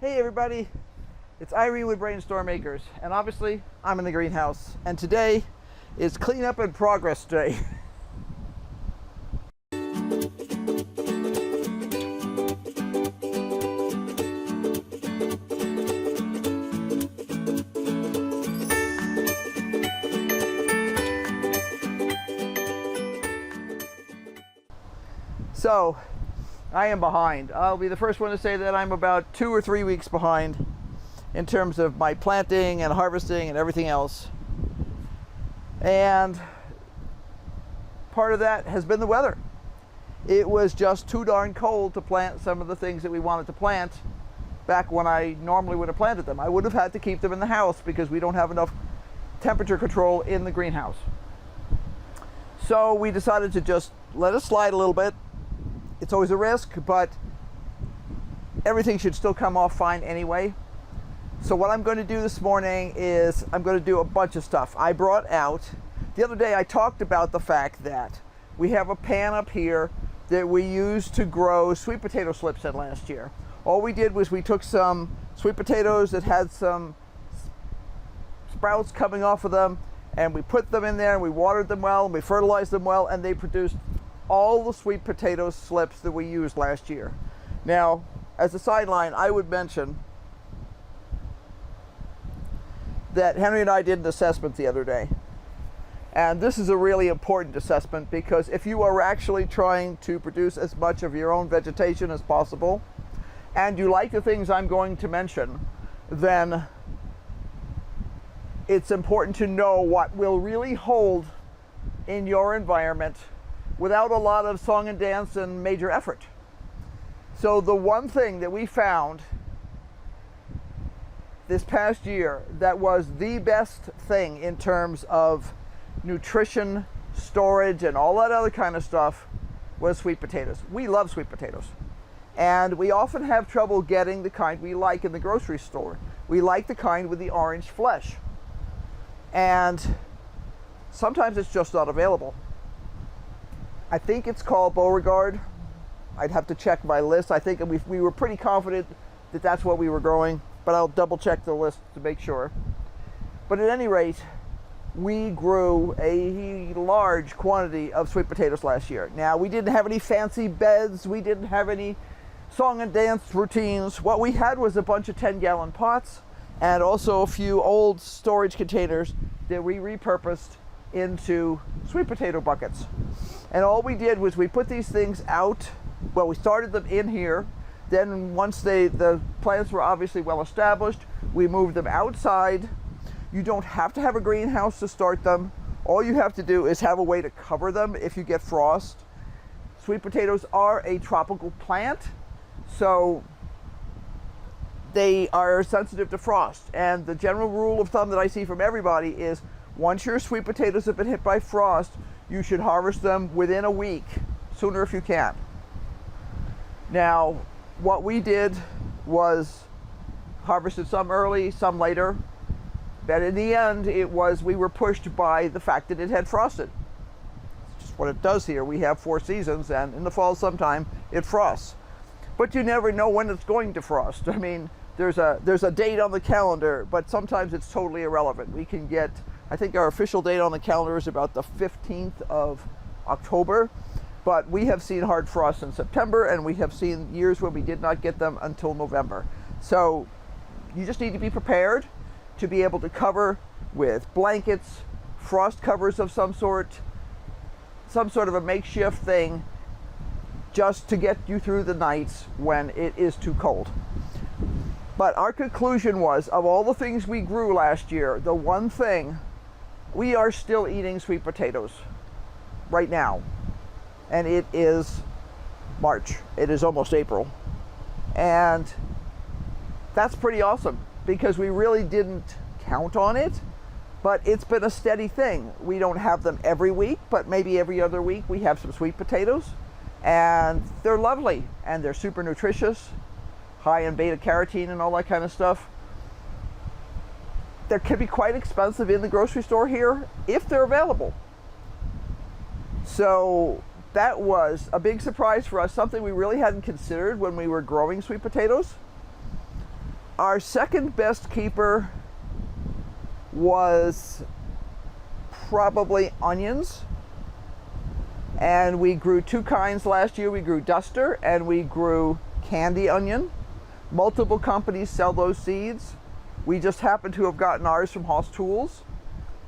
Hey everybody, it's Irene with BrainStormAcres, and obviously I'm in the greenhouse, and today is cleanup and progress day. So, I am behind. I'll be the first one to say that I'm about 2 or 3 weeks behind in terms of my planting and harvesting and everything else. And part of that has been the weather. It was just too darn cold to plant some of the things that we wanted to plant back when I normally would have planted them. I would have had to keep them in the house because we don't have enough temperature control in the greenhouse. So we decided to just let it slide a little bit. It's always a risk, but everything should still come off fine anyway. So what I'm going to do this morning is I'm going to do a bunch of stuff. I brought out, the other day I talked about the fact that we have a pan up here that we used to grow sweet potato slips in last year. All we did was we took some sweet potatoes that had some sprouts coming off of them, and we put them in there and we watered them well and we fertilized them well, and they produced all the sweet potato slips that we used last year. Now, as a sideline, I would mention that Henry and I did an assessment the other day. And this is a really important assessment because if you are actually trying to produce as much of your own vegetation as possible, and you like the things I'm going to mention, then it's important to know what will really hold in your environment without a lot of song and dance and major effort. So the one thing that we found this past year that was the best thing in terms of nutrition, storage, and all that other kind of stuff was sweet potatoes. We love sweet potatoes. And we often have trouble getting the kind we like in the grocery store. We like the kind with the orange flesh. And sometimes it's just not available. I think it's called Beauregard. I'd have to check my list. I think we were pretty confident that that's what we were growing, but I'll double check the list to make sure. But at any rate, we grew a large quantity of sweet potatoes last year. Now, we didn't have any fancy beds. We didn't have any song and dance routines. What we had was a bunch of 10-gallon pots and also a few old storage containers that we repurposed into sweet potato buckets. And all we did was we put these things out. Well, we started them in here. Then once the plants were obviously well established, we moved them outside. You don't have to have a greenhouse to start them. All you have to do is have a way to cover them if you get frost. Sweet potatoes are a tropical plant, so they are sensitive to frost. And the general rule of thumb that I see from everybody is once your sweet potatoes have been hit by frost, you should harvest them within a week, sooner if you can. Now, what we did was harvested some early, some later, but in the end, we were pushed by the fact that it had frosted. It's just what it does here. We have 4 seasons, and in the fall sometime it frosts. But you never know when it's going to frost. I mean, there's a date on the calendar, but sometimes it's totally irrelevant. We can get, I think our official date on the calendar is about the 15th of October, but we have seen hard frosts in September, and we have seen years when we did not get them until November. So you just need to be prepared to be able to cover with blankets, frost covers of some sort of a makeshift thing just to get you through the nights when it is too cold. But our conclusion was, of all the things we grew last year, the one thing, we are still eating sweet potatoes right now. And it is March. It is almost April. And that's pretty awesome because we really didn't count on it, but it's been a steady thing. We don't have them every week, but maybe every other week we have some sweet potatoes, and they're lovely and they're super nutritious, high in beta carotene and all that kind of stuff. They can be quite expensive in the grocery store here if they're available. So that was a big surprise for us, something we really hadn't considered when we were growing sweet potatoes. Our second best keeper was probably onions. And we grew two kinds last year. We grew duster and we grew candy onion. Multiple companies sell those seeds. We just happen to have gotten ours from Hoss Tools.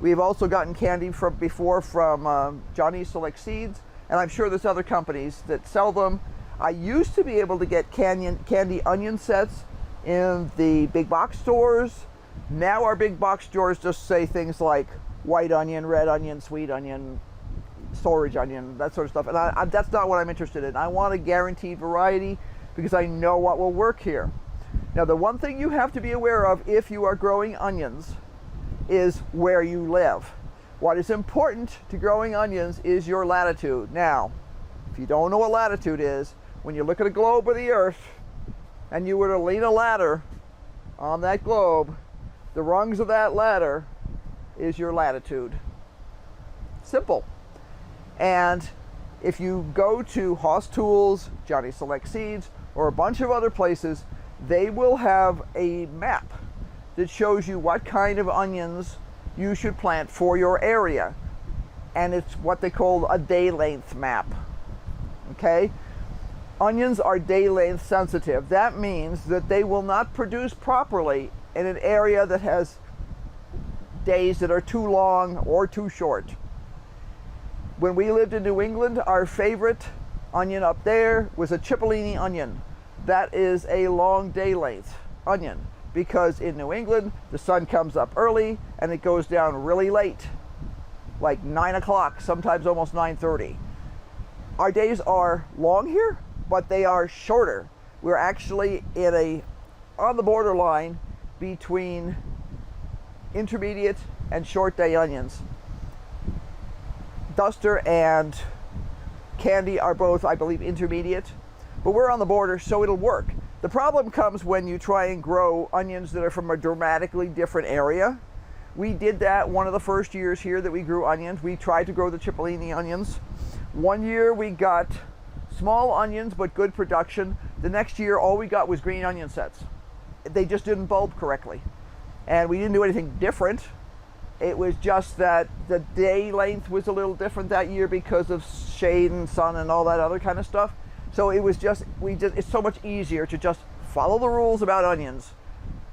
We've also gotten candy from before from Johnny's Select Seeds, and I'm sure there's other companies that sell them. I used to be able to get candy onion sets in the big box stores. Now our big box stores just say things like white onion, red onion, sweet onion, storage onion, that sort of stuff. And that's not what I'm interested in. I want a guaranteed variety because I know what will work here. Now, the one thing you have to be aware of if you are growing onions is where you live. What is important to growing onions is your latitude. Now, if you don't know what latitude is, when you look at a globe of the earth and you were to lean a ladder on that globe, the rungs of that ladder is your latitude. Simple. And if you go to Hoss Tools, Johnny Select Seeds, or a bunch of other places, they will have a map that shows you what kind of onions you should plant for your area. And it's what they call a day length map. Okay? Onions are day length sensitive. That means that they will not produce properly in an area that has days that are too long or too short. When we lived in New England, our favorite onion up there was a Cipollini onion. That is a long day length onion because in New England, the sun comes up early and it goes down really late, like 9 o'clock, sometimes almost 9:30. Our days are long here, but they are shorter. We're actually on the borderline between intermediate and short day onions. Duster and candy are both, I believe, intermediate, but we're on the border, so it'll work. The problem comes when you try and grow onions that are from a dramatically different area. We did that one of the first years here that we grew onions. We tried to grow the Cipollini onions. One year we got small onions, but good production. The next year, all we got was green onion sets. They just didn't bulb correctly. And we didn't do anything different. It was just that the day length was a little different that year because of shade and sun and all that other kind of stuff. So it was just, it's so much easier to just follow the rules about onions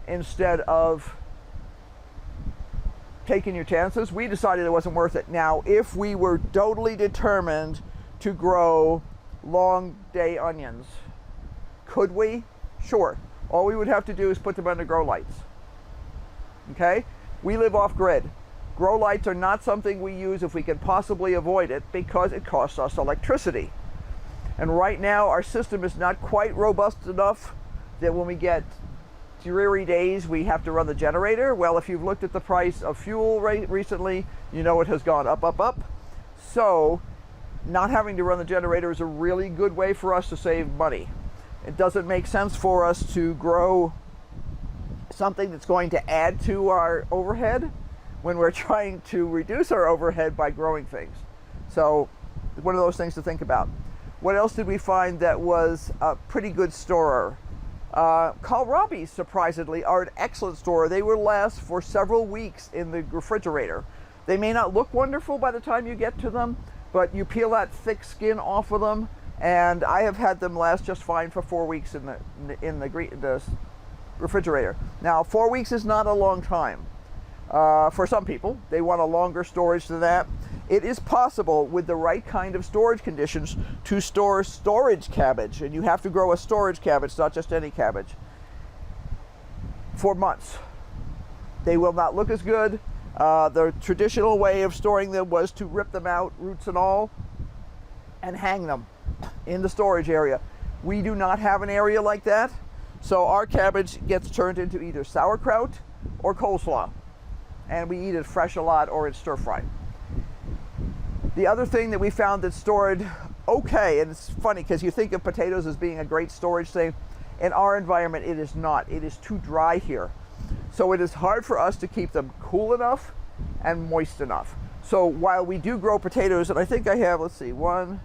instead of taking your chances. We decided it wasn't worth it. Now, if we were totally determined to grow long day onions, could we? Sure. All we would have to do is put them under grow lights. Okay? We live off grid. Grow lights are not something we use if we can possibly avoid it because it costs us electricity. And right now our system is not quite robust enough that when we get dreary days we have to run the generator. Well, if you've looked at the price of fuel recently, you know it has gone up, up, up. So not having to run the generator is a really good way for us to save money. It doesn't make sense for us to grow something that's going to add to our overhead when we're trying to reduce our overhead by growing things. So one of those things to think about. What else did we find that was a pretty good storer? Kohlrabi, surprisingly, are an excellent storer. They will last for several weeks in the refrigerator. They may not look wonderful by the time you get to them, but you peel that thick skin off of them, and I have had them last just fine for 4 weeks in the refrigerator. Now, 4 weeks is not a long time. For some people, they want a longer storage than that. It is possible with the right kind of storage conditions to store storage cabbage, and you have to grow a storage cabbage, not just any cabbage, for months. They will not look as good. The traditional way of storing them was to rip them out, roots and all, and hang them in the storage area. We do not have an area like that, so our cabbage gets turned into either sauerkraut or coleslaw, and we eat it fresh a lot or in stir fry. The other thing that we found that's stored okay, and it's funny because you think of potatoes as being a great storage thing. In our environment, it is not. It is too dry here. So it is hard for us to keep them cool enough and moist enough. So while we do grow potatoes, and I think I have, let's see, 1,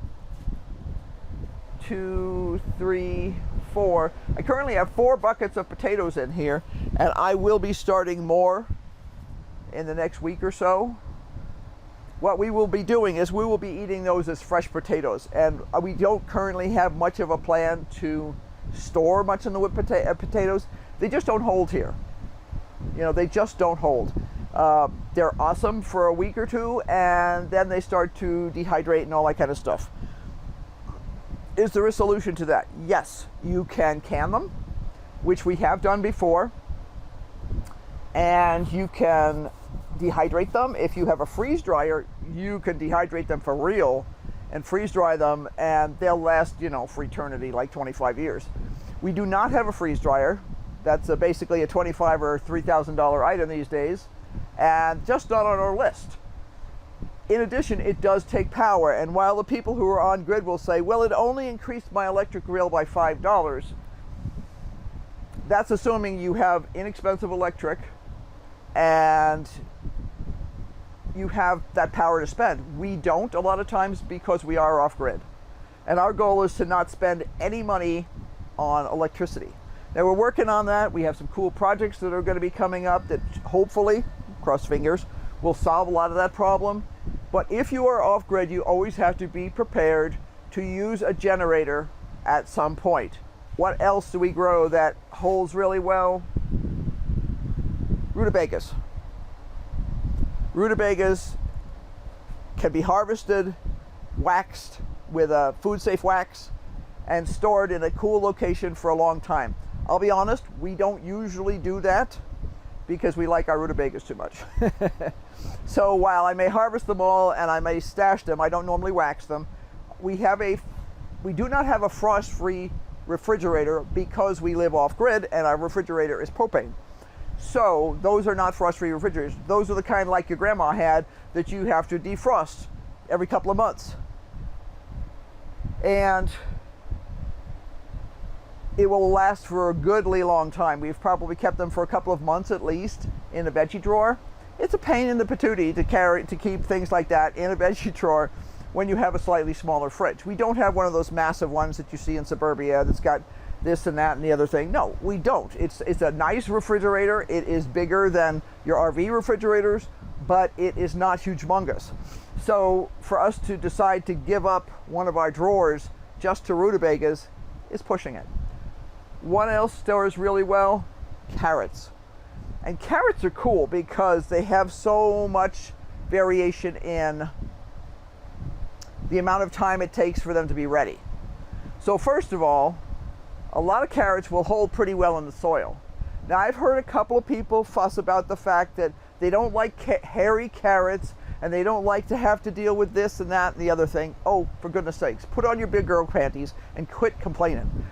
2, 3, before, I currently have 4 buckets of potatoes in here, and I will be starting more in the next week or so. What we will be doing is we will be eating those as fresh potatoes, and we don't currently have much of a plan to store much in the whipped potatoes. They just don't hold here. You know, they just don't hold. They're awesome for a week or two, and then they start to dehydrate and all that kind of stuff. Is there a solution to that? Yes, you can can them, which we have done before, and you can dehydrate them. If you have a freeze dryer, you can dehydrate them for real and freeze dry them, and they'll last, you know, for eternity, like 25 years. We do not have a freeze dryer. That's basically a $25,000 or $3,000 item these days, and just not on our list. In addition, it does take power, and while the people who are on grid will say, well, it only increased my electric bill by $5, that's assuming you have inexpensive electric and you have that power to spend. We don't a lot of times because we are off grid. And our goal is to not spend any money on electricity. Now we're working on that. We have some cool projects that are going to be coming up that hopefully, cross fingers, will solve a lot of that problem. But if you are off grid, you always have to be prepared to use a generator at some point. What else do we grow that holds really well? Rutabagas. Rutabagas can be harvested, waxed with a food-safe wax, and stored in a cool location for a long time. I'll be honest, we don't usually do that because we like our rutabagas too much. So while I may harvest them all and I may stash them, I don't normally wax them. We do not have a frost-free refrigerator because we live off-grid and our refrigerator is propane. So those are not frost-free refrigerators. Those are the kind like your grandma had that you have to defrost every couple of months. And it will last for a goodly long time. We've probably kept them for a couple of months at least in a veggie drawer. It's a pain in the patootie to keep things like that in a veggie drawer when you have a slightly smaller fridge. We don't have one of those massive ones that you see in suburbia that's got this and that and the other thing. No, we don't. It's a nice refrigerator. It is bigger than your RV refrigerators, but it is not humongous. So for us to decide to give up one of our drawers just to rutabagas is pushing it. What else stores really well? Carrots. And carrots are cool because they have so much variation in the amount of time it takes for them to be ready. So first of all, a lot of carrots will hold pretty well in the soil. Now I've heard a couple of people fuss about the fact that they don't like hairy carrots and they don't like to have to deal with this and that and the other thing. Oh, for goodness sakes, put on your big girl panties and quit complaining.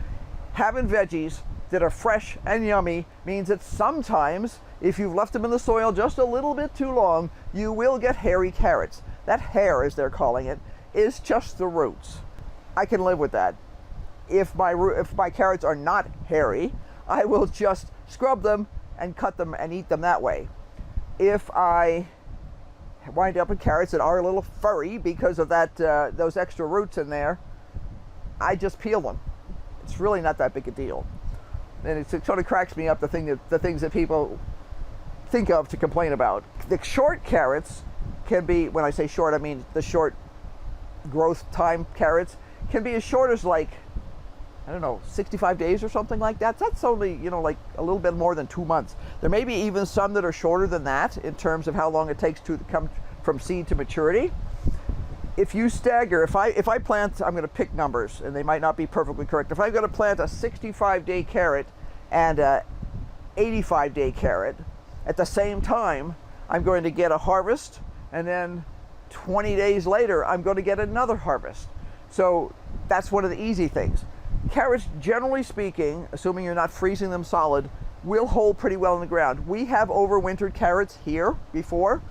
Having veggies that are fresh and yummy means that sometimes, if you've left them in the soil just a little bit too long, you will get hairy carrots. That hair, as they're calling it, is just the roots. I can live with that. If my carrots are not hairy, I will just scrub them and cut them and eat them that way. If I wind up with carrots that are a little furry because of that those extra roots in there, I just peel them. It's really not that big a deal. And it sort of cracks me up the things that people think of to complain about. The short carrots can be, when I say short, I mean the short growth time carrots, can be as short as like, I don't know, 65 days or something like that. That's only, you know, like a little bit more than 2 months. There may be even some that are shorter than that in terms of how long it takes to come from seed to maturity. If you stagger, if I plant, I'm going to pick numbers and they might not be perfectly correct. If I'm going to plant a 65-day carrot and a 85-day carrot at the same time, I'm going to get a harvest, and then 20 days later I'm going to get another harvest. So that's one of the easy things. Carrots, generally speaking, assuming you're not freezing them solid, will hold pretty well in the ground. We have overwintered carrots here before.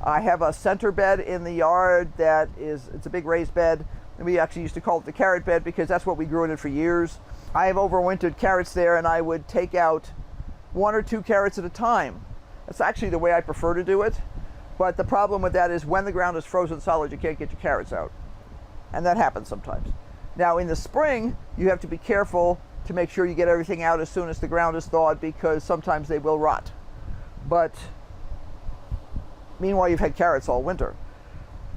I have a center bed in the yard that it's a big raised bed, and we actually used to call it the carrot bed because that's what we grew in it for years. I have overwintered carrots there, and I would take out 1 or 2 carrots at a time. That's actually the way I prefer to do it, but the problem with that is when the ground is frozen solid, you can't get your carrots out, and that happens sometimes. Now in the spring, you have to be careful to make sure you get everything out as soon as the ground is thawed, because sometimes they will rot. But meanwhile, you've had carrots all winter.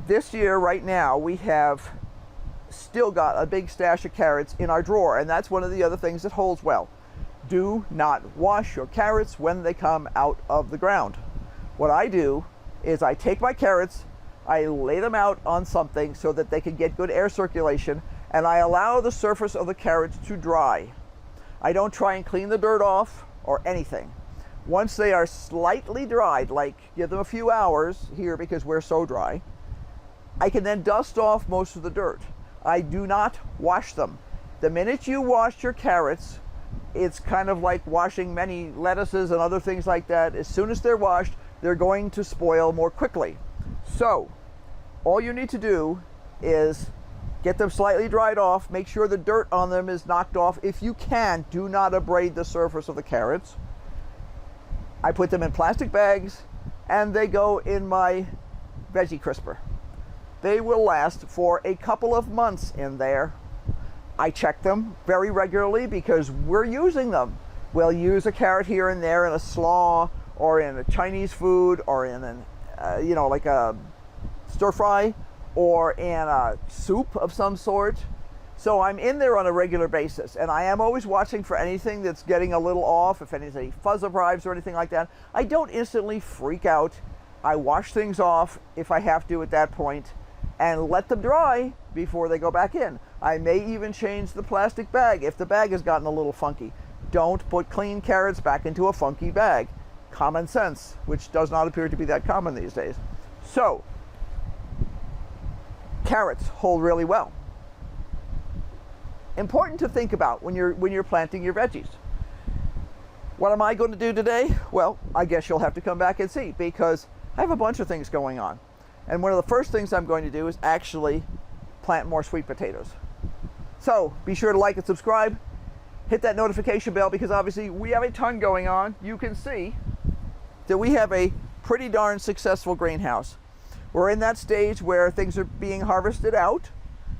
This year, right now, we have still got a big stash of carrots in our drawer, and that's one of the other things that holds well. Do not wash your carrots when they come out of the ground. What I do is I take my carrots, I lay them out on something so that they can get good air circulation, and I allow the surface of the carrots to dry. I don't try and clean the dirt off or anything. Once they are slightly dried, like give them a few hours here because we're so dry, I can then dust off most of the dirt. I do not wash them. The minute you wash your carrots, it's kind of like washing many lettuces and other things like that. As soon as they're washed, they're going to spoil more quickly. So all you need to do is get them slightly dried off, make sure the dirt on them is knocked off. If you can, do not abrade the surface of the carrots. I put them in plastic bags and they go in my veggie crisper. They will last for a couple of months in there. I check them very regularly because we're using them. We'll use a carrot here and there in a slaw or in a Chinese food or in an, like a stir fry or in a soup of some sort. So I'm in there on a regular basis, and I am always watching for anything that's getting a little off, if any fuzz arrives or anything like that. I don't instantly freak out. I wash things off if I have to at that point and let them dry before they go back in. I may even change the plastic bag if the bag has gotten a little funky. Don't put clean carrots back into a funky bag. Common sense, which does not appear to be that common these days. So, carrots hold really well. Important to think about when you're planting your veggies. What am I going to do today? Well, I guess you'll have to come back and see, because I have a bunch of things going on. And one of the first things I'm going to do is actually plant more sweet potatoes. So be sure to like and subscribe. Hit that notification bell, because obviously we have a ton going on. You can see that we have a pretty darn successful greenhouse. We're in that stage where things are being harvested out.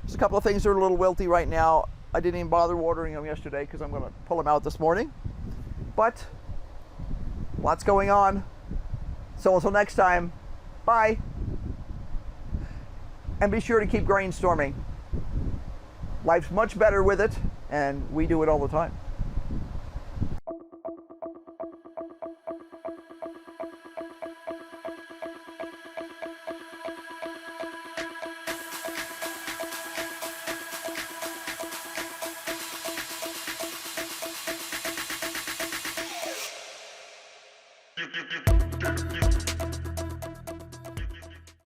There's a couple of things that are a little wilty right now. I didn't even bother watering them yesterday because I'm going to pull them out this morning. But lots going on. So until next time, bye. And be sure to keep brainstorming. Life's much better with it, and we do it all the time. Do, do, do, do, do.